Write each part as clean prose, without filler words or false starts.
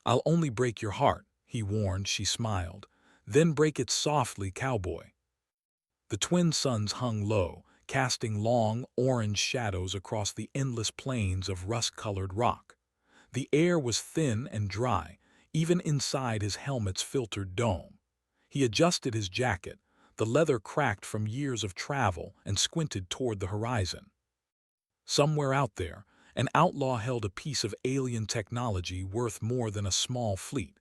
"I'll only break your heart," he warned. She smiled. "Then break it softly, cowboy." The twin suns hung low, casting long, orange shadows across the endless plains of rust-colored rock. The air was thin and dry, even inside his helmet's filtered dome. He adjusted his jacket, the leather cracked from years of travel, and squinted toward the horizon. Somewhere out there, an outlaw held a piece of alien technology worth more than a small fleet.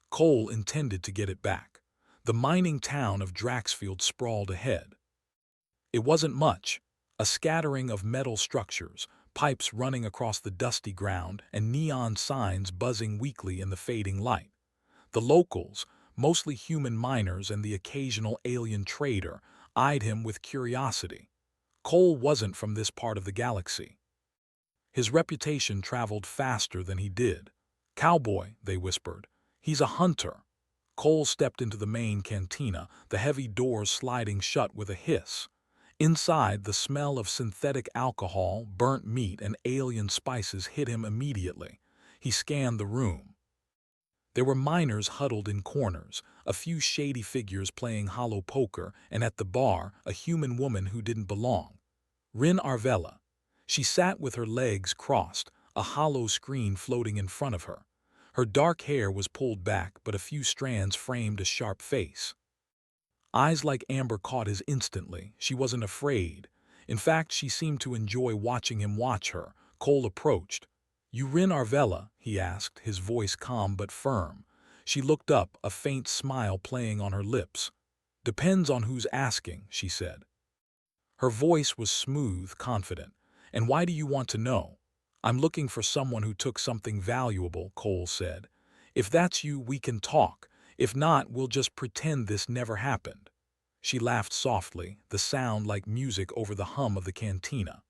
Cole intended to get it back. The mining town of Draxfield sprawled ahead. It wasn't much, a scattering of metal structures, pipes running across the dusty ground, and neon signs buzzing weakly in the fading light. The locals, mostly human miners and the occasional alien trader, eyed him with curiosity. Cole wasn't from this part of the galaxy. His reputation traveled faster than he did. "Cowboy," they whispered. "He's a hunter." Cole stepped into the main cantina, the heavy doors sliding shut with a hiss. Inside, the smell of synthetic alcohol, burnt meat, and alien spices hit him immediately. He scanned the room. There were miners huddled in corners, a few shady figures playing hollow poker, and at the bar, a human woman who didn't belong. Rin Arvella. She sat with her legs crossed, a hollow screen floating in front of her. Her dark hair was pulled back, but a few strands framed a sharp face. Eyes like amber caught his instantly. She wasn't afraid. In fact, she seemed to enjoy watching him watch her. Cole approached. "You Rin Arvella?" he asked, his voice calm but firm. She looked up, a faint smile playing on her lips. "Depends on who's asking," she said. Her voice was smooth, confident. "And why do you want to know?" "I'm looking for someone who took something valuable," Cole said. "If that's you, we can talk. If not, we'll just pretend this never happened." She laughed softly, the sound like music over the hum of the cantina.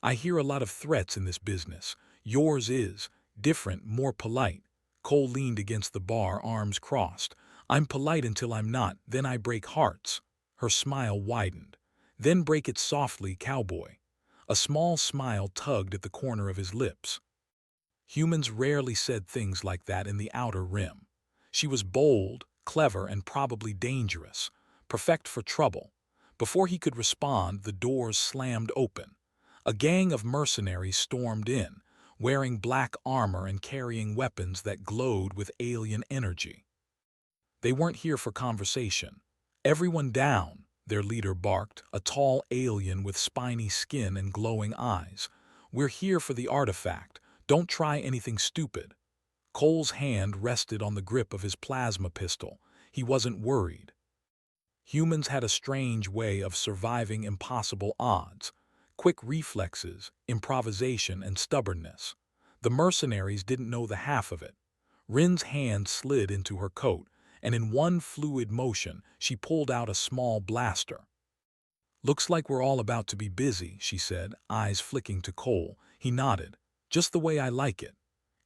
"I hear a lot of threats in this business. Yours is different, more polite." Cole leaned against the bar, arms crossed. "I'm polite until I'm not, then I break hearts." Her smile widened. "Then break it softly, cowboy." A small smile tugged at the corner of his lips. Humans rarely said things like that in the Outer Rim. She was bold, clever, and probably dangerous, perfect for trouble. Before he could respond, the doors slammed open. A gang of mercenaries stormed in, wearing black armor and carrying weapons that glowed with alien energy. They weren't here for conversation. "Everyone down," their leader barked, a tall alien with spiny skin and glowing eyes. "We're here for the artifact. Don't try anything stupid." Cole's hand rested on the grip of his plasma pistol. He wasn't worried. Humans had a strange way of surviving impossible odds. Quick reflexes, improvisation, and stubbornness. The mercenaries didn't know the half of it. Rin's hand slid into her coat, and in one fluid motion, she pulled out a small blaster. "Looks like we're all about to be busy," she said, eyes flicking to Cole. He nodded. "Just the way I like it."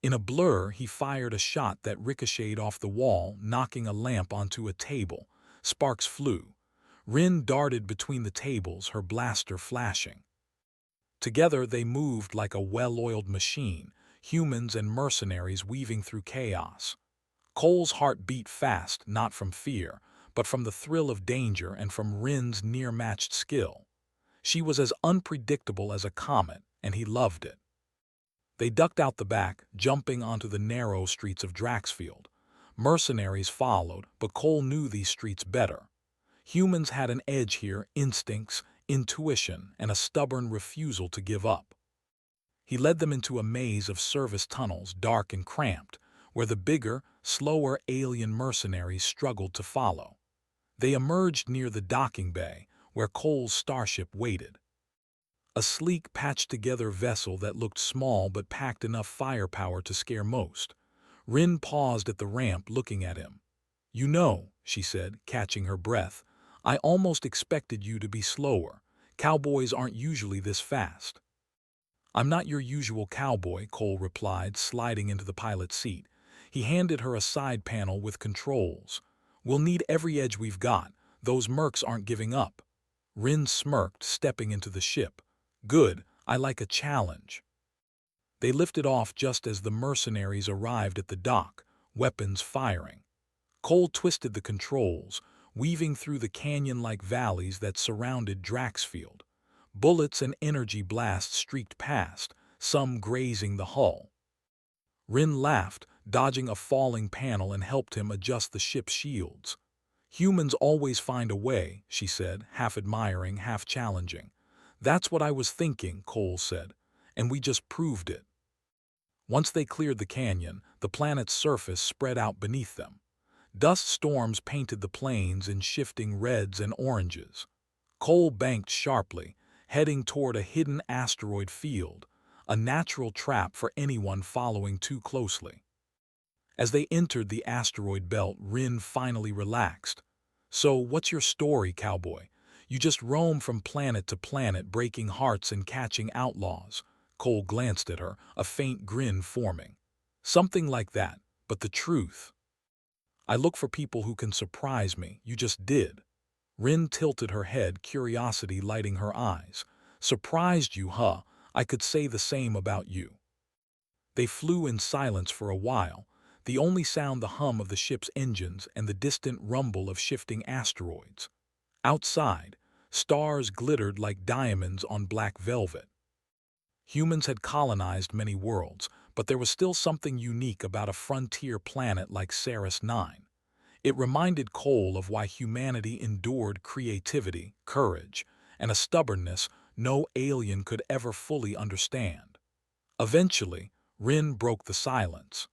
In a blur, he fired a shot that ricocheted off the wall, knocking a lamp onto a table. Sparks flew. Rin darted between the tables, her blaster flashing. Together they moved like a well-oiled machine, humans and mercenaries weaving through chaos. Cole's heart beat fast, not from fear, but from the thrill of danger and from Rin's near-matched skill. She was as unpredictable as a comet, and he loved it. They ducked out the back, jumping onto the narrow streets of Draxfield. Mercenaries followed, but Cole knew these streets better. Humans had an edge here, instincts, intuition, and a stubborn refusal to give up. He led them into a maze of service tunnels, dark and cramped, where the bigger, slower alien mercenaries struggled to follow. They emerged near the docking bay, where Cole's starship waited. A sleek, patched-together vessel that looked small but packed enough firepower to scare most. Rin paused at the ramp, looking at him. "You know," she said, catching her breath, "I almost expected you to be slower. Cowboys aren't usually this fast." "I'm not your usual cowboy," Cole replied, sliding into the pilot's seat. He handed her a side panel with controls. "We'll need every edge we've got. Those mercs aren't giving up." Rin smirked, stepping into the ship. "Good, I like a challenge." They lifted off just as the mercenaries arrived at the dock, weapons firing. Cole twisted the controls, weaving through the canyon-like valleys that surrounded Draxfield. Bullets and energy blasts streaked past, some grazing the hull. Rin laughed, dodging a falling panel and helped him adjust the ship's shields. "Humans always find a way," she said, half admiring, half challenging. "That's what I was thinking," Cole said, "and we just proved it." Once they cleared the canyon, the planet's surface spread out beneath them. Dust storms painted the plains in shifting reds and oranges. Cole banked sharply, heading toward a hidden asteroid field, a natural trap for anyone following too closely. As they entered the asteroid belt, Rin finally relaxed. "So, what's your story, cowboy? You just roam from planet to planet, breaking hearts and catching outlaws." Cole glanced at her, a faint grin forming. "Something like that, but the truth. I look for people who can surprise me. You just did." Rin tilted her head, curiosity lighting her eyes. "Surprised you, huh? I could say the same about you." They flew in silence for a while, the only sound the hum of the ship's engines and the distant rumble of shifting asteroids. Outside, stars glittered like diamonds on black velvet. Humans had colonized many worlds, but there was still something unique about a frontier planet like Ceres 9. It reminded Cole of why humanity endured creativity, courage, and a stubbornness no alien could ever fully understand. Eventually, Rin broke the silence.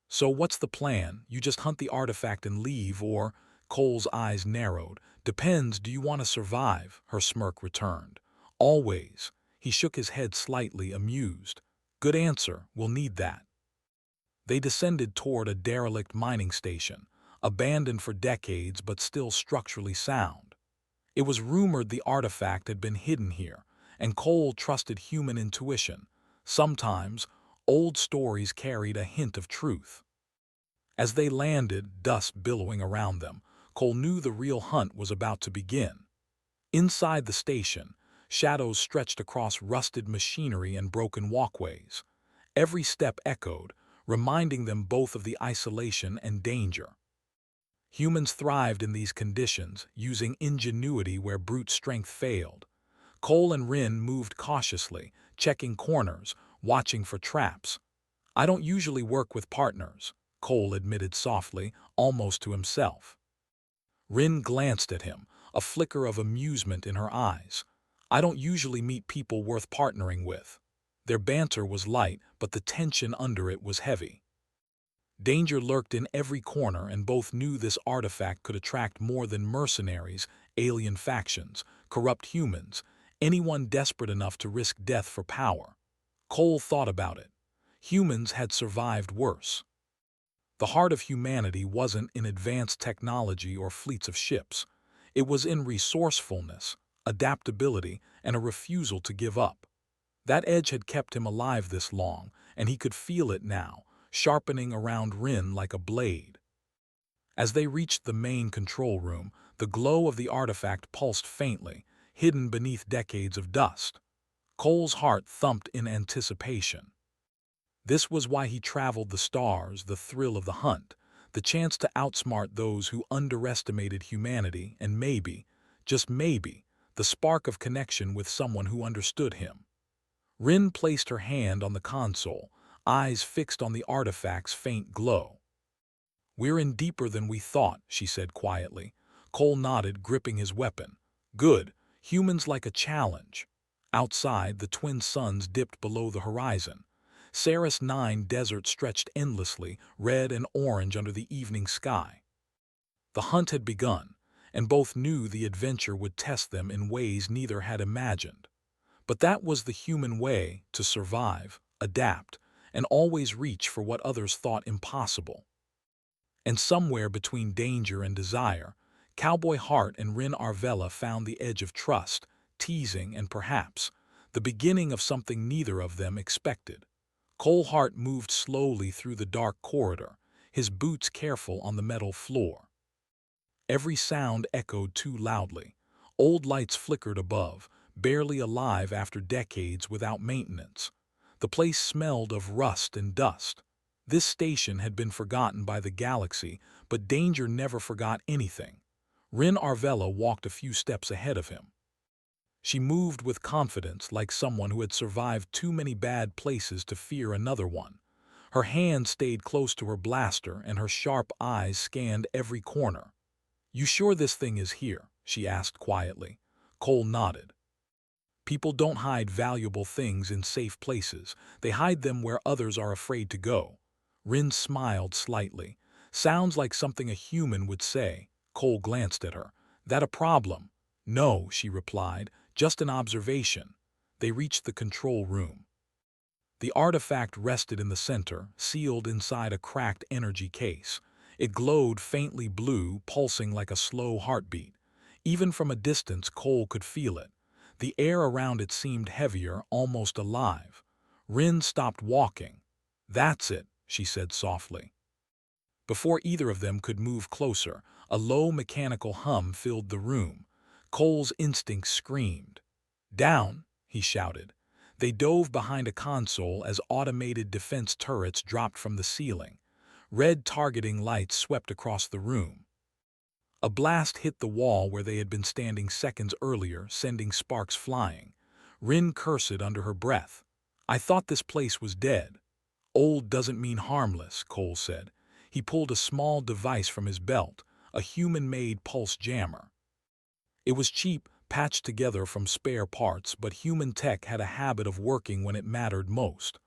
"So what's the plan? You just hunt the artifact and leave, or—" Cole's eyes narrowed. "Depends, do you want to survive?" Her smirk returned. "Always." He shook his head slightly, amused. "Good answer, we'll need that." They descended toward a derelict mining station, abandoned for decades but still structurally sound. It was rumored the artifact had been hidden here, and Cole trusted human intuition. Sometimes, old stories carried a hint of truth. As they landed, dust billowing around them, Cole knew the real hunt was about to begin. Inside the station, shadows stretched across rusted machinery and broken walkways. Every step echoed, reminding them both of the isolation and danger. Humans thrived in these conditions, using ingenuity where brute strength failed. Cole and Rin moved cautiously, checking corners, watching for traps. "I don't usually work with partners," Cole admitted softly, almost to himself. Rin glanced at him, a flicker of amusement in her eyes. "I don't usually meet people worth partnering with." Their banter was light, but the tension under it was heavy. Danger lurked in every corner, and both knew this artifact could attract more than mercenaries, alien factions, corrupt humans, anyone desperate enough to risk death for power. Cole thought about it. Humans had survived worse. The heart of humanity wasn't in advanced technology or fleets of ships. It was in resourcefulness, adaptability, and a refusal to give up. That edge had kept him alive this long, and he could feel it now, sharpening around Rin like a blade. As they reached the main control room, the glow of the artifact pulsed faintly, hidden beneath decades of dust. Cole's heart thumped in anticipation. This was why he traveled the stars, the thrill of the hunt, the chance to outsmart those who underestimated humanity, and maybe, just maybe, the spark of connection with someone who understood him. Rin placed her hand on the console, eyes fixed on the artifact's faint glow. "We're in deeper than we thought," she said quietly. Cole nodded, gripping his weapon. "Good. Humans like a challenge." Outside, the twin suns dipped below the horizon. Ceres 9 desert stretched endlessly, red and orange under the evening sky. The hunt had begun, and both knew the adventure would test them in ways neither had imagined. But that was the human way, to survive, adapt, and always reach for what others thought impossible. And somewhere between danger and desire, Cowboy Hart and Rin Arvella found the edge of trust, teasing, and perhaps the beginning of something neither of them expected. Cole Hart moved slowly through the dark corridor, his boots careful on the metal floor. Every sound echoed too loudly. Old lights flickered above, barely alive after decades without maintenance. The place smelled of rust and dust. This station had been forgotten by the galaxy, but danger never forgot anything. Rin Arvella walked a few steps ahead of him. She moved with confidence like someone who had survived too many bad places to fear another one. Her hand stayed close to her blaster and her sharp eyes scanned every corner. "You sure this thing is here?" she asked quietly. Cole nodded. People don't hide valuable things in safe places. They hide them where others are afraid to go. Rin smiled slightly. "Sounds like something a human would say." Cole glanced at her. "That a problem?" "No," she replied, "just an observation." They reached the control room. The artifact rested in the center, sealed inside a cracked energy case. It glowed faintly blue, pulsing like a slow heartbeat. Even from a distance, Cole could feel it. The air around it seemed heavier, almost alive. Rin stopped walking. "That's it," she said softly. Before either of them could move closer, a low mechanical hum filled the room. Cole's instincts screamed. "Down!" he shouted. They dove behind a console as automated defense turrets dropped from the ceiling. Red targeting lights swept across the room. A blast hit the wall where they had been standing seconds earlier, sending sparks flying. Rin cursed under her breath. "I thought this place was dead." "Old doesn't mean harmless," Cole said. He pulled a small device from his belt, a human-made pulse jammer. It was cheap, patched together from spare parts, but human tech had a habit of working when it mattered most.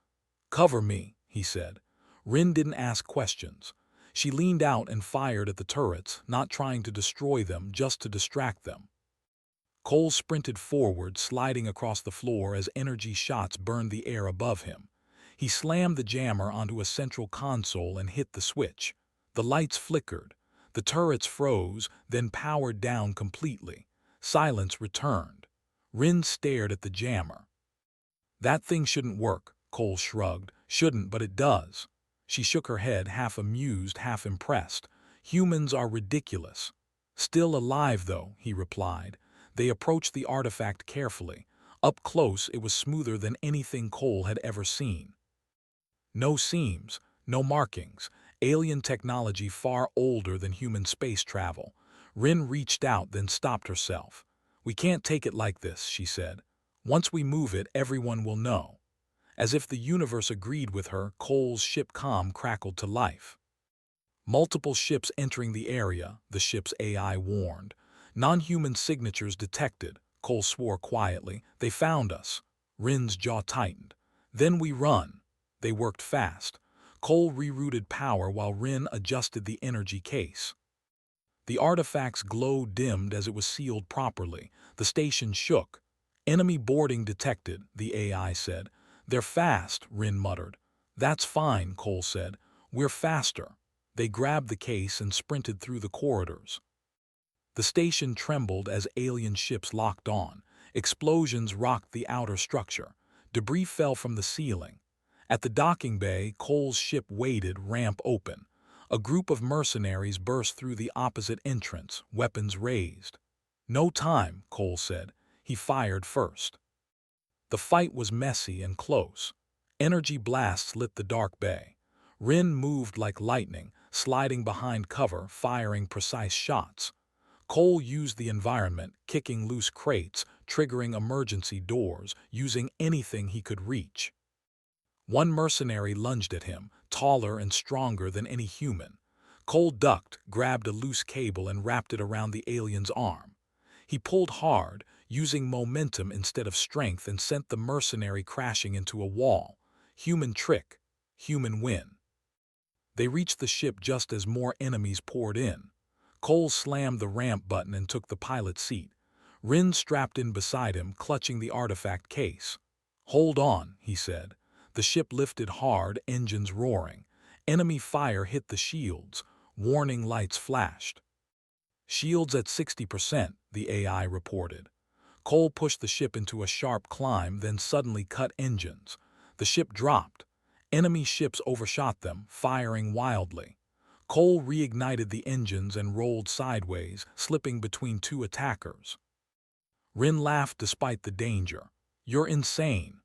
"Cover me," he said. Rin didn't ask questions. She leaned out and fired at the turrets, not trying to destroy them, just to distract them. Cole sprinted forward, sliding across the floor as energy shots burned the air above him. He slammed the jammer onto a central console and hit the switch. The lights flickered. The turrets froze, then powered down completely. Silence returned. Rin stared at the jammer. "That thing shouldn't work," Cole shrugged. "Shouldn't, but it does." She shook her head, half amused, half impressed. "Humans are ridiculous." "Still alive, though," he replied. They approached the artifact carefully. Up close, it was smoother than anything Cole had ever seen. No seams, no markings, alien technology far older than human space travel. Rin reached out, then stopped herself. "We can't take it like this," she said. "Once we move it, everyone will know." As if the universe agreed with her, Cole's ship comm crackled to life. "Multiple ships entering the area," the ship's AI warned. "Non-human signatures detected," Cole swore quietly. "They found us." Rin's jaw tightened. "Then we run." They worked fast. Cole rerouted power while Rin adjusted the energy case. The artifact's glow dimmed as it was sealed properly. The station shook. "Enemy boarding detected," the AI said. "They're fast," Rin muttered. "That's fine," Cole said. "We're faster." They grabbed the case and sprinted through the corridors. The station trembled as alien ships locked on. Explosions rocked the outer structure. Debris fell from the ceiling. At the docking bay, Cole's ship waited, ramp open. A group of mercenaries burst through the opposite entrance, weapons raised. "No time," Cole said. He fired first. The fight was messy and close. Energy blasts lit the dark bay. Rin moved like lightning, sliding behind cover, firing precise shots. Cole used the environment, kicking loose crates, triggering emergency doors, using anything he could reach. One mercenary lunged at him, taller and stronger than any human. Cole ducked, grabbed a loose cable and wrapped it around the alien's arm. He pulled hard, using momentum instead of strength, and sent the mercenary crashing into a wall. Human trick, human win. They reached the ship just as more enemies poured in. Cole slammed the ramp button and took the pilot's seat. Rin strapped in beside him, clutching the artifact case. "Hold on," he said. The ship lifted hard, engines roaring. Enemy fire hit the shields. Warning lights flashed. "Shields at 60%, the AI reported. Cole pushed the ship into a sharp climb, then suddenly cut engines. The ship dropped. Enemy ships overshot them, firing wildly. Cole reignited the engines and rolled sideways, slipping between two attackers. Rin laughed despite the danger. "You're insane."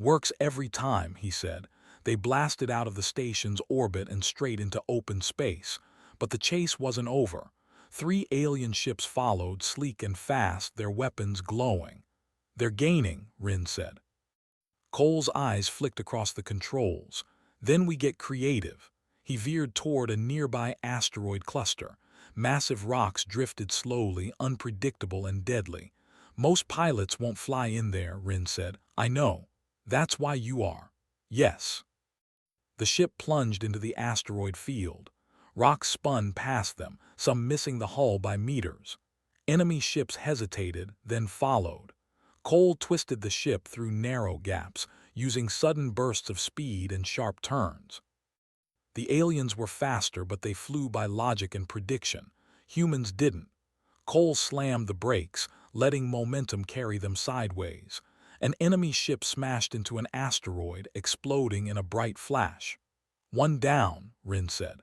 Works every time, he said. They blasted out of the station's orbit and straight into open space. But the chase wasn't over. 3 alien ships followed, sleek and fast, their weapons glowing. They're gaining, Rin said. Cole's eyes flicked across the controls. Then we get creative. He veered toward a nearby asteroid cluster. Massive rocks drifted slowly, unpredictable and deadly. Most pilots won't fly in there, Rin said. I know. That's why you are. Yes. The ship plunged into the asteroid field. Rocks spun past them, some missing the hull by meters. Enemy ships hesitated, then followed. Cole twisted the ship through narrow gaps, using sudden bursts of speed and sharp turns. The aliens were faster, but they flew by logic and prediction. Humans didn't. Cole slammed the brakes, letting momentum carry them sideways. An enemy ship smashed into an asteroid, exploding in a bright flash. One down, Rin said.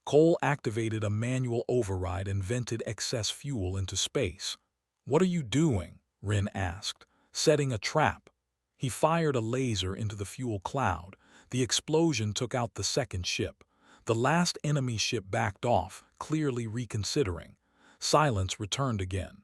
Cole activated a manual override and vented excess fuel into space. What are you doing? Rin asked. Setting a trap. He fired a laser into the fuel cloud. The explosion took out the second ship. The last enemy ship backed off, clearly reconsidering. Silence returned again.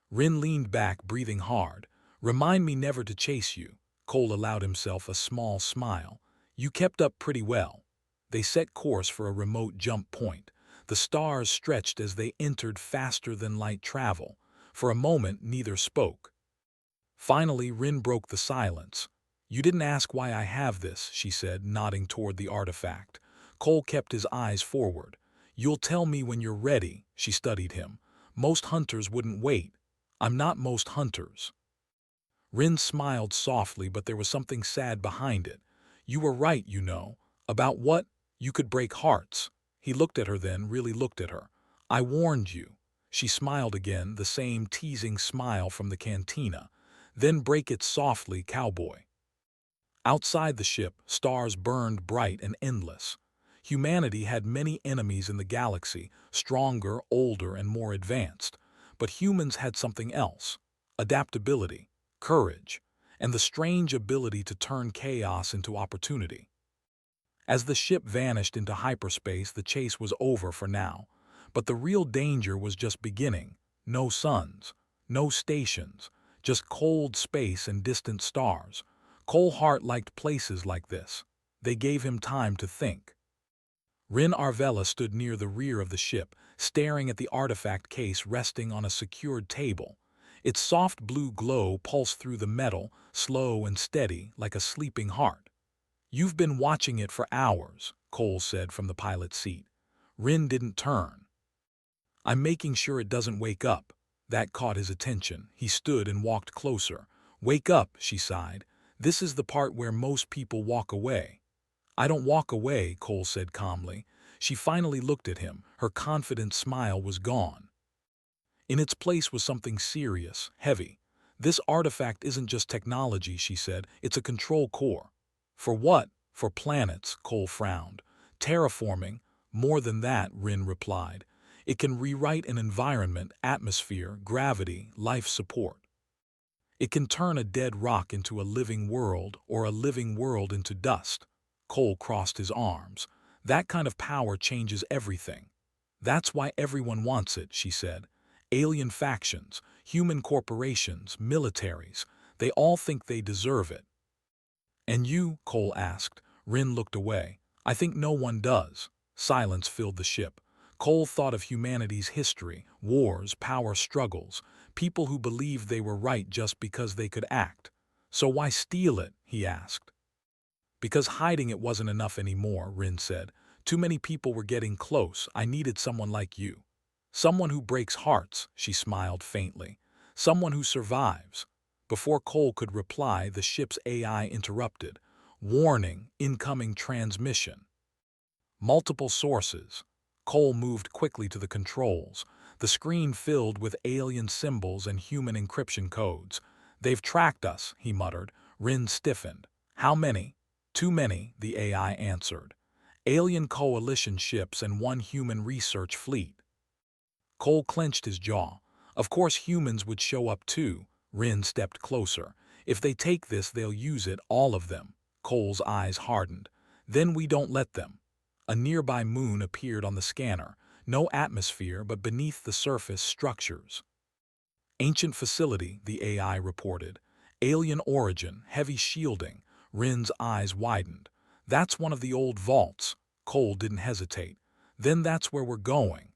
Rin leaned back, breathing hard. Remind me never to chase you. Cole allowed himself a small smile. You kept up pretty well. They set course for a remote jump point. The stars stretched as they entered faster than light travel. For a moment, neither spoke. Finally, Rin broke the silence. You didn't ask why I have this, she said, nodding toward the artifact. Cole kept his eyes forward. You'll tell me when you're ready, she studied him. Most hunters wouldn't wait. I'm not most hunters. Rin smiled softly, but there was something sad behind it. You were right, you know. About what? You could break hearts. He looked at her then, really looked at her. I warned you. She smiled again, the same teasing smile from the cantina. Then break it softly, cowboy. Outside the ship, stars burned bright and endless. Humanity had many enemies in the galaxy, stronger, older, and more advanced. But humans had something else. Adaptability, courage, and the strange ability to turn chaos into opportunity. As the ship vanished into hyperspace, the chase was over for now. But the real danger was just beginning. No suns, no stations, just cold space and distant stars. Cole Hart liked places like this. They gave him time to think. Rin Arvella stood near the rear of the ship, staring at the artifact case resting on a secured table. Its soft blue glow pulsed through the metal, slow and steady, like a sleeping heart. You've been watching it for hours, Cole said from the pilot's seat. Rin didn't turn. I'm making sure it doesn't wake up. That caught his attention. He stood and walked closer. Wake up, she sighed. This is the part where most people walk away. I don't walk away, Cole said calmly. She finally looked at him. Her confident smile was gone. In its place was something serious, heavy. This artifact isn't just technology, she said. It's a control core. For what? For planets, Cole frowned. Terraforming. More than that, Rin replied. It can rewrite an environment, atmosphere, gravity, life support. It can turn a dead rock into a living world or a living world into dust. Cole crossed his arms. That kind of power changes everything. That's why everyone wants it, she said. Alien factions, human corporations, militaries, they all think they deserve it. And you? Cole asked. Rin looked away. I think no one does. Silence filled the ship. Cole thought of humanity's history, wars, power struggles, people who believed they were right just because they could act. So why steal it? He asked. Because hiding it wasn't enough anymore, Rin said. Too many people were getting close. I needed someone like you. Someone who breaks hearts, she smiled faintly. Someone who survives. Before Cole could reply, the ship's AI interrupted. Warning, incoming transmission. Multiple sources. Cole moved quickly to the controls. The screen filled with alien symbols and human encryption codes. They've tracked us, he muttered. Rin stiffened. How many? Too many, the AI answered. Alien coalition ships and one human research fleet. Cole clenched his jaw. Of course humans would show up too. Rin stepped closer. If they take this, they'll use it, all of them. Cole's eyes hardened. Then we don't let them. A nearby moon appeared on the scanner. No atmosphere, but beneath the surface, structures. Ancient facility, the AI reported. Alien origin, heavy shielding. Rin's eyes widened. That's one of the old vaults. Cole didn't hesitate. Then that's where we're going.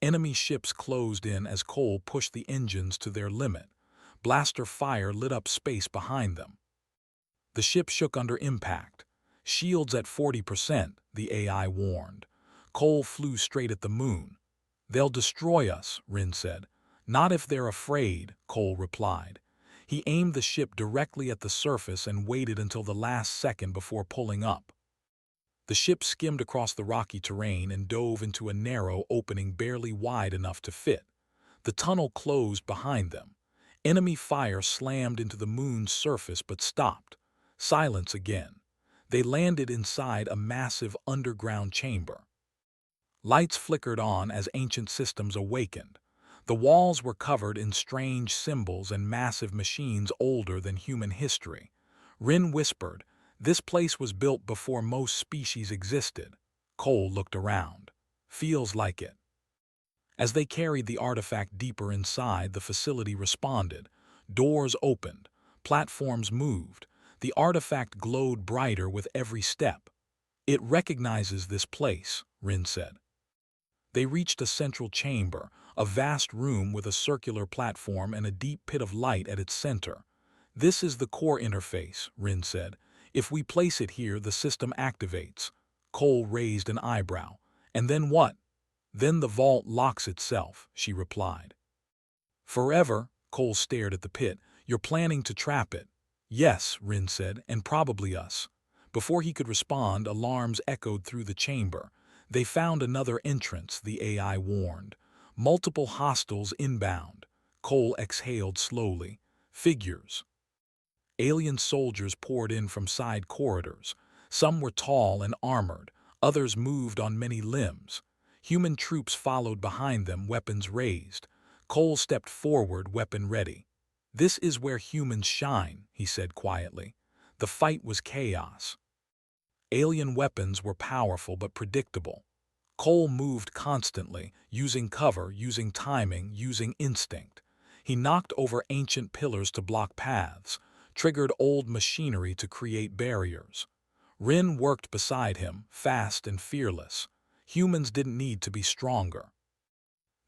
Enemy ships closed in as Cole pushed the engines to their limit. Blaster fire lit up space behind them. The ship shook under impact. Shields at 40%, the AI warned. Cole flew straight at the moon. They'll destroy us, Rin said. Not if they're afraid, Cole replied. He aimed the ship directly at the surface and waited until the last second before pulling up. The ship skimmed across the rocky terrain and dove into a narrow opening barely wide enough to fit. The tunnel closed behind them. Enemy fire slammed into the moon's surface but stopped. Silence again. They landed inside a massive underground chamber. Lights flickered on as ancient systems awakened. The walls were covered in strange symbols and massive machines older than human history. Rin whispered, "This place was built before most species existed." Cole looked around. "Feels like it." As they carried the artifact deeper inside, the facility responded. Doors opened. Platforms moved. The artifact glowed brighter with every step. "It recognizes this place," Rin said. They reached a central chamber, a vast room with a circular platform and a deep pit of light at its center. "This is the core interface," Rin said. "If we place it here, the system activates." Cole raised an eyebrow. "And then what?" "Then the vault locks itself," she replied. "Forever?" Cole stared at the pit. "You're planning to trap it?" "Yes," Rin said, "and probably us." Before he could respond, alarms echoed through the chamber. "They found another entrance," the AI warned. "Multiple hostiles inbound." Cole exhaled slowly. "Figures." Alien soldiers poured in from side corridors. Some were tall and armored, others moved on many limbs. Human troops followed behind them, weapons raised. Cole stepped forward, weapon ready. "This is where humans shine," he said quietly. The fight was chaos. Alien weapons were powerful but predictable. Cole moved constantly, using cover, using timing, using instinct. He knocked over ancient pillars to block paths, triggered old machinery to create barriers. Rin worked beside him, fast and fearless. Humans didn't need to be stronger.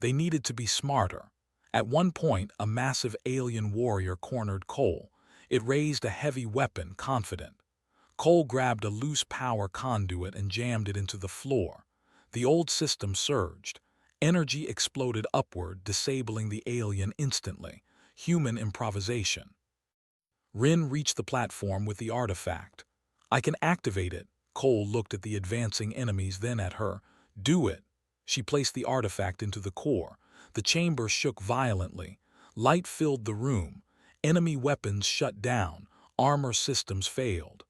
They needed to be smarter. At one point, a massive alien warrior cornered Cole. It raised a heavy weapon, confident. Cole grabbed a loose power conduit and jammed it into the floor. The old system surged. Energy exploded upward, disabling the alien instantly. Human improvisation. Rin reached the platform with the artifact. "I can activate it." Cole looked at the advancing enemies, then at her. "Do it." She placed the artifact into the core. The chamber shook violently. Light filled the room. Enemy weapons shut down. Armor systems failed.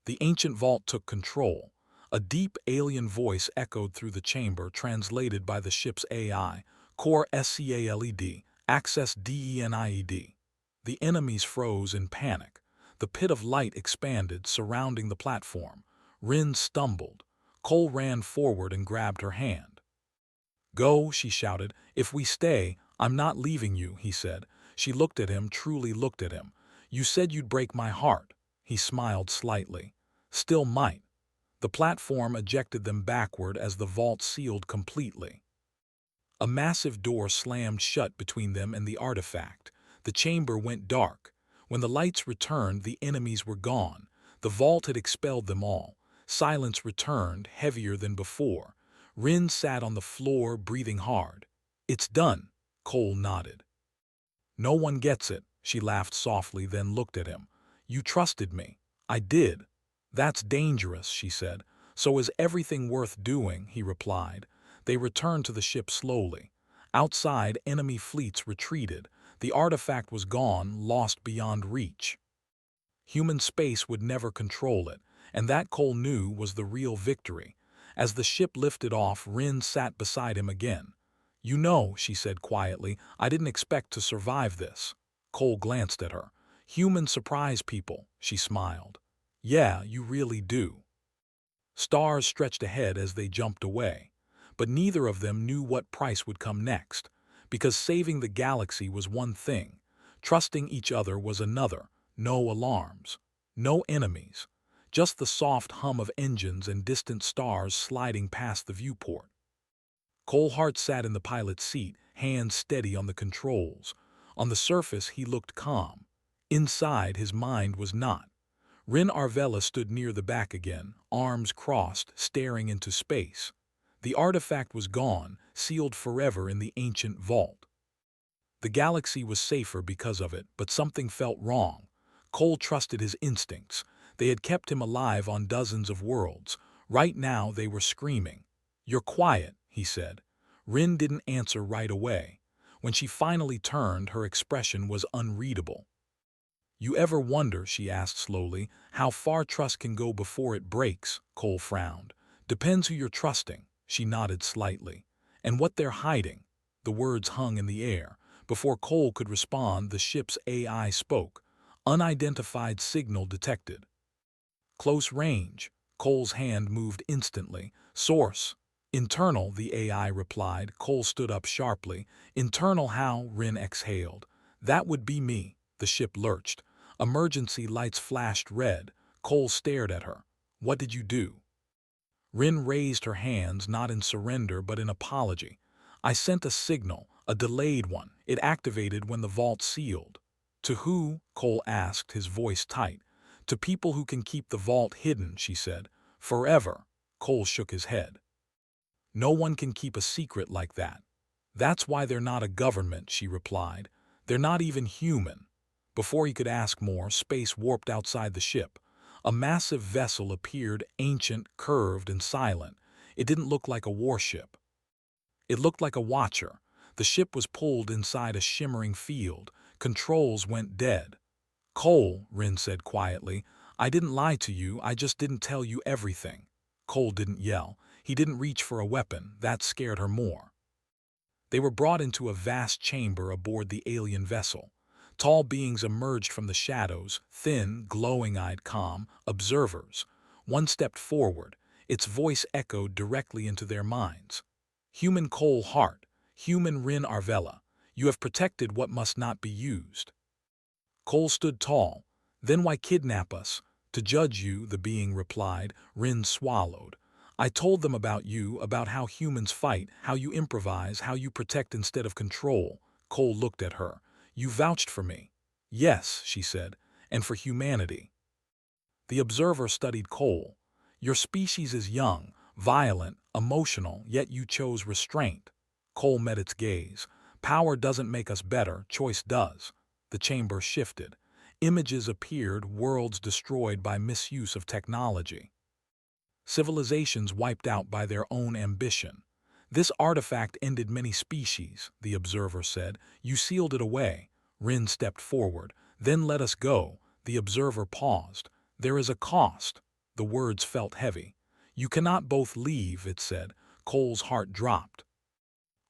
The ancient vault took control. A deep alien voice echoed through the chamber, translated by the ship's AI. "Core SCALED. Access DENIED." The enemies froze in panic. The pit of light expanded, surrounding the platform. Rin stumbled. Cole ran forward and grabbed her hand. "Go," she shouted. "If we stay, I'm not leaving you," he said. She looked at him, truly looked at him. "You said you'd break my heart." He smiled slightly. "Still might." The platform ejected them backward as the vault sealed completely. A massive door slammed shut between them and the artifact. The chamber went dark. When the lights returned, the enemies were gone. The vault had expelled them all. Silence returned, heavier than before. Rin sat on the floor, breathing hard. "It's done," Cole nodded. "No one gets it," she laughed softly, then looked at him. "You trusted me." "I did." "That's dangerous," she said. "So is everything worth doing," he replied. They returned to the ship slowly. Outside, enemy fleets retreated. The artifact was gone, lost beyond reach. Human space would never control it, and that Cole knew was the real victory. As the ship lifted off, Rin sat beside him again. "You know," she said quietly, "I didn't expect to survive this." Cole glanced at her. Humans surprise people, she smiled. Yeah, you really do. Stars stretched ahead as they jumped away, but neither of them knew what price would come next, because saving the galaxy was one thing, trusting each other was another. No alarms, no enemies, just the soft hum of engines and distant stars sliding past the viewport. Colehart sat in the pilot's seat, hands steady on the controls. On the surface, he looked calm. Inside, his mind was not. Rin Arvella stood near the back again, arms crossed, staring into space. The artifact was gone, sealed forever in the ancient vault. The galaxy was safer because of it, but something felt wrong. Cole trusted his instincts. They had kept him alive on dozens of worlds. Right now they were screaming. "You're quiet," he said. Rin didn't answer right away. When she finally turned, her expression was unreadable. "You ever wonder," she asked slowly, "how far trust can go before it breaks?" Cole frowned. "Depends who you're trusting." She nodded slightly. "And what they're hiding." The words hung in the air. Before Cole could respond, the ship's AI spoke. "Unidentified signal detected." "Close range." Cole's hand moved instantly. "Source." "Internal," the AI replied. Cole stood up sharply. "Internal how?" Rin exhaled. "That would be me." The ship lurched. Emergency lights flashed red. Cole stared at her. "What did you do?" Rin raised her hands, not in surrender but in apology. "I sent a signal, a delayed one. It activated when the vault sealed." "To who?" Cole asked, his voice tight. "To people who can keep the vault hidden," she said. "Forever." Cole shook his head. "No one can keep a secret like that." "That's why they're not a government," she replied. "They're not even human." Before he could ask more, space warped outside the ship. A massive vessel appeared, ancient, curved, and silent. It didn't look like a warship. It looked like a watcher. The ship was pulled inside a shimmering field. Controls went dead. "Cole," Rin said quietly, "I didn't lie to you, I just didn't tell you everything." Cole didn't yell. He didn't reach for a weapon. That scared her more. They were brought into a vast chamber aboard the alien vessel. Tall beings emerged from the shadows, thin, glowing-eyed, calm, observers. One stepped forward. Its voice echoed directly into their minds. "Human Cole Hart, human Rin Arvella, you have protected what must not be used." Cole stood tall. "Then why kidnap us?" "To judge you," the being replied. Rin swallowed. "I told them about you, about how humans fight, how you improvise, how you protect instead of control." Cole looked at her. "You vouched for me." "Yes," she said, "and for humanity." The observer studied Cole. "Your species is young, violent, emotional, yet you chose restraint." Cole met its gaze. "Power doesn't make us better, choice does." The chamber shifted. Images appeared, worlds destroyed by misuse of technology. Civilizations wiped out by their own ambition. "This artifact ended many species," the observer said. "You sealed it away." Rin stepped forward. "Then let us go." The observer paused. "There is a cost." The words felt heavy. "You cannot both leave," it said. Cole's heart dropped.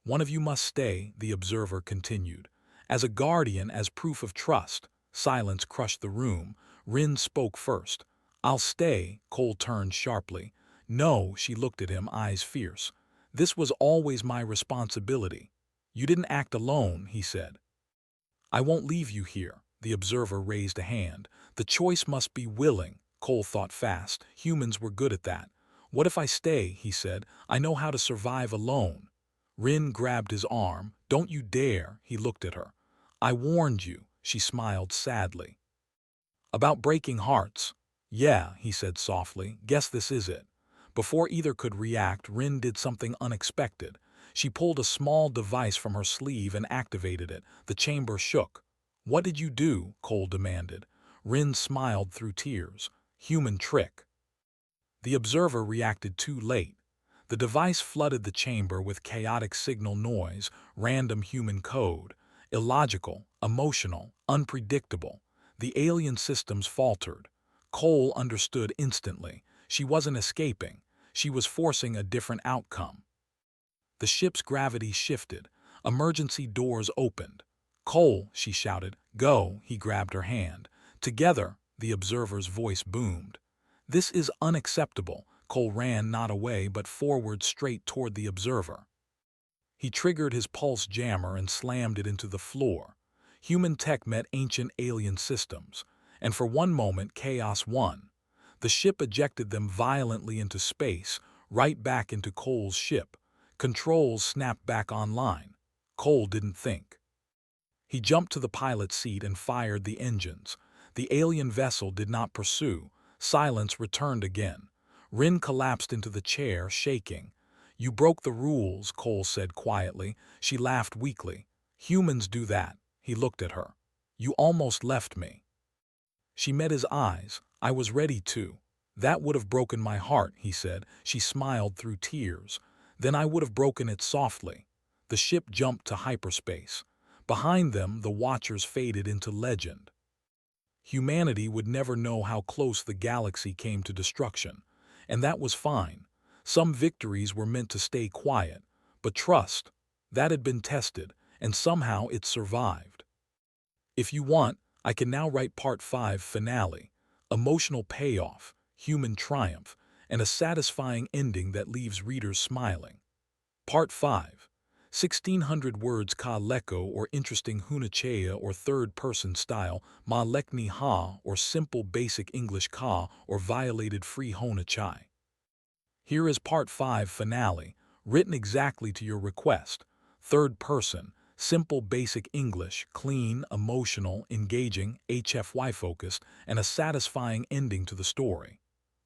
"One of you must stay," the observer continued. "As a guardian, as proof of trust." Silence crushed the room. Rin spoke first. "I'll stay." Cole turned sharply. "No," she looked at him, eyes fierce. "This was always my responsibility." "You didn't act alone," he said. "I won't leave you here." The observer raised a hand. "The choice must be willing." Cole thought fast. Humans were good at that. "What if I stay?" he said. "I know how to survive alone." Rin grabbed his arm. "Don't you dare." He looked at her. "I warned you." She smiled sadly. "About breaking hearts." "Yeah," he said softly. "Guess this is it." Before either could react, Rin did something unexpected. She pulled a small device from her sleeve and activated it. The chamber shook. "What did you do?" Cole demanded. Rin smiled through tears. "Human trick." The observer reacted too late. The device flooded the chamber with chaotic signal noise, random human code. Illogical, emotional, unpredictable. The alien systems faltered. Cole understood instantly. She wasn't escaping. She was forcing a different outcome. The ship's gravity shifted. Emergency doors opened. Cole, she shouted. Go, he grabbed her hand. Together, the observer's voice boomed. This is unacceptable. Cole ran not away but forward straight toward the observer. He triggered his pulse jammer and slammed it into the floor. Human tech met ancient alien systems, and for one moment chaos won. The ship ejected them violently into space, right back into Cole's ship. Controls snapped back online. Cole didn't think. He jumped to the pilot's seat and fired the engines. The alien vessel did not pursue. Silence returned again. Rin collapsed into the chair, shaking. You broke the rules, Cole said quietly. She laughed weakly. Humans do that. He looked at her. You almost left me. She met his eyes. I was ready to. That would have broken my heart, he said. She smiled through tears. Then I would have broken it softly. The ship jumped to hyperspace. Behind them, the Watchers faded into legend. Humanity would never know how close the galaxy came to destruction, and that was fine. Some victories were meant to stay quiet, but trust, that had been tested, and somehow it survived. If you want, I can now write Part 5 finale, emotional payoff, human triumph, and a satisfying ending that leaves readers smiling. Part 5. 1600 words ka leko or interesting hunachea or third-person style, ma lekni ha or simple basic English ka or violated free honachai. Here is Part 5 finale, written exactly to your request. Third person, simple basic English, clean, emotional, engaging, HFY-focused, and a satisfying ending to the story.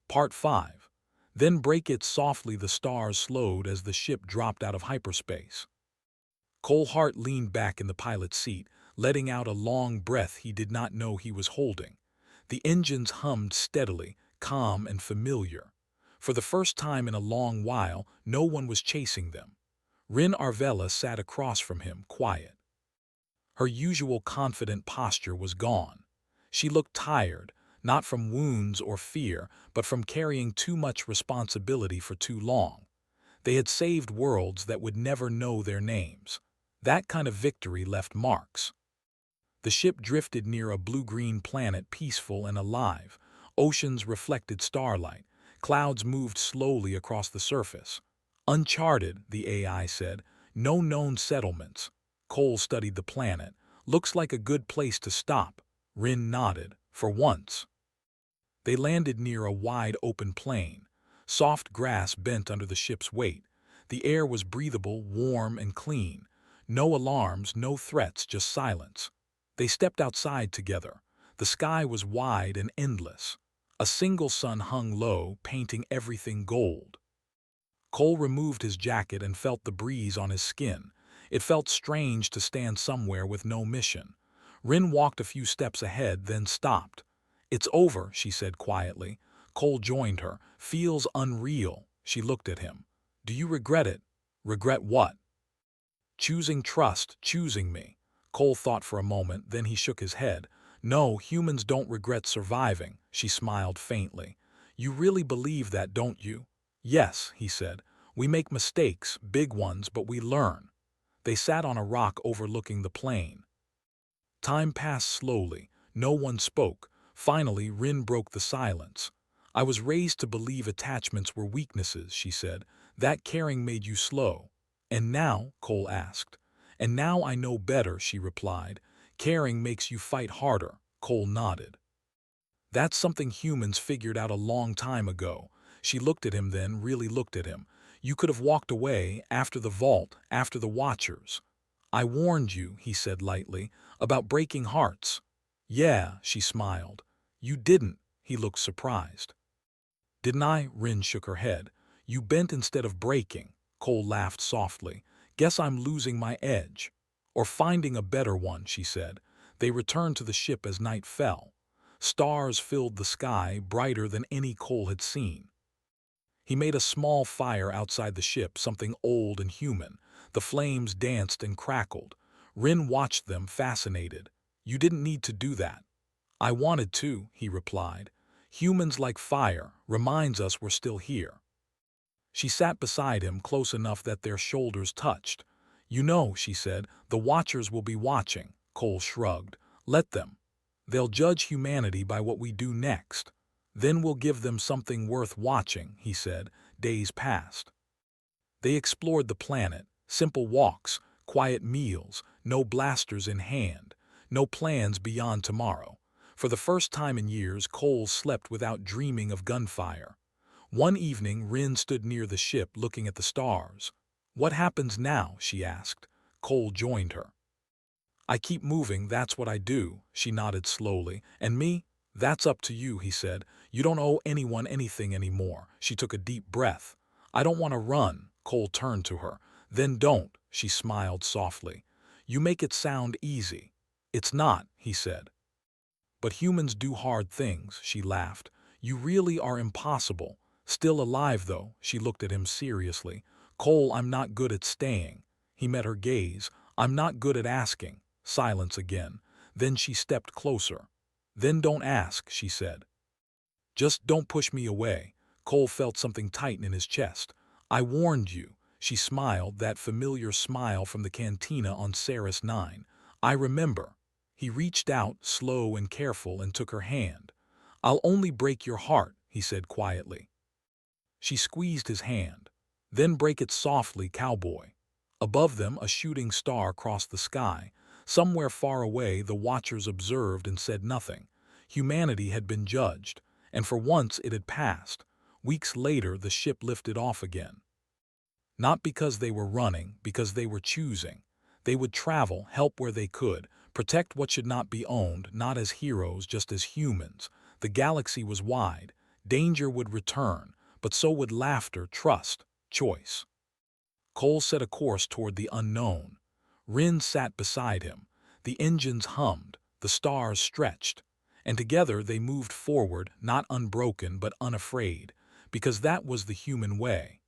Part 5. Then break it softly. The stars slowed as the ship dropped out of hyperspace. Cole Hart leaned back in the pilot's seat, letting out a long breath he did not know he was holding. The engines hummed steadily, calm and familiar. For the first time in a long while, no one was chasing them. Rin Arvella sat across from him, quiet. Her usual confident posture was gone. She looked tired, not from wounds or fear, but from carrying too much responsibility for too long. They had saved worlds that would never know their names. That kind of victory left marks. The ship drifted near a blue-green planet, peaceful and alive. Oceans reflected starlight. Clouds moved slowly across the surface. Uncharted, the AI said. No known settlements. Cole studied the planet. Looks like a good place to stop. Rin nodded. For once. They landed near a wide open plain. Soft grass bent under the ship's weight. The air was breathable, warm, and clean. No alarms, no threats, just silence. They stepped outside together. The sky was wide and endless. A single sun hung low, painting everything gold. Cole removed his jacket and felt the breeze on his skin. It felt strange to stand somewhere with no mission. Rin walked a few steps ahead, then stopped. It's over, she said quietly. Cole joined her. Feels unreal. She looked at him. Do you regret it? Regret what? Choosing trust, choosing me. Cole thought for a moment, then he shook his head. No, humans don't regret surviving, she smiled faintly. You really believe that, don't you? Yes, he said. We make mistakes, big ones, but we learn. They sat on a rock overlooking the plain. Time passed slowly. No one spoke. Finally, Rin broke the silence. I was raised to believe attachments were weaknesses, she said. That caring made you slow. And now, Cole asked. And now I know better, she replied. Caring makes you fight harder. Cole nodded. That's something humans figured out a long time ago. She looked at him then, really looked at him. You could have walked away, after the vault, after the Watchers. I warned you, he said lightly, about breaking hearts. Yeah, she smiled. You didn't, he looked surprised. Didn't I? Rin shook her head. You bent instead of breaking. Cole laughed softly. Guess I'm losing my edge. Or finding a better one, she said. They returned to the ship as night fell. Stars filled the sky, brighter than any Cole had seen. He made a small fire outside the ship, something old and human. The flames danced and crackled. Rin watched them, fascinated. You didn't need to do that. I wanted to, he replied. Humans like fire, reminds us we're still here. She sat beside him, close enough that their shoulders touched. You know, she said, the Watchers will be watching. Cole shrugged. Let them. They'll judge humanity by what we do next. Then we'll give them something worth watching, he said. Days passed. They explored the planet, simple walks, quiet meals, no blasters in hand, no plans beyond tomorrow. For the first time in years, Cole slept without dreaming of gunfire. One evening, Rin stood near the ship looking at the stars. What happens now? She asked. Cole joined her. I keep moving, that's what I do, she nodded slowly. And me? That's up to you, he said. You don't owe anyone anything anymore. She took a deep breath. I don't want to run, Cole turned to her. Then don't, she smiled softly. You make it sound easy. It's not, he said. But humans do hard things, she laughed. You really are impossible. Still alive, though, she looked at him seriously. Cole, I'm not good at staying. He met her gaze. I'm not good at asking. Silence again. Then she stepped closer. Then don't ask, she said. Just don't push me away. Cole felt something tighten in his chest. I warned you. She smiled, that familiar smile from the cantina on Saris 9. I remember. He reached out, slow and careful, and took her hand. I'll only break your heart, he said quietly. She squeezed his hand. Then break it softly, cowboy. Above them, a shooting star crossed the sky. Somewhere far away, the watchers observed and said nothing. Humanity had been judged, and for once it had passed. Weeks later, the ship lifted off again. Not because they were running, because they were choosing. They would travel, help where they could, protect what should not be owned, not as heroes, just as humans. The galaxy was wide. Danger would return, but so would laughter, trust, choice. Cole set a course toward the unknown. Rin sat beside him. The engines hummed, the stars stretched, and together they moved forward, not unbroken but unafraid, because that was the human way.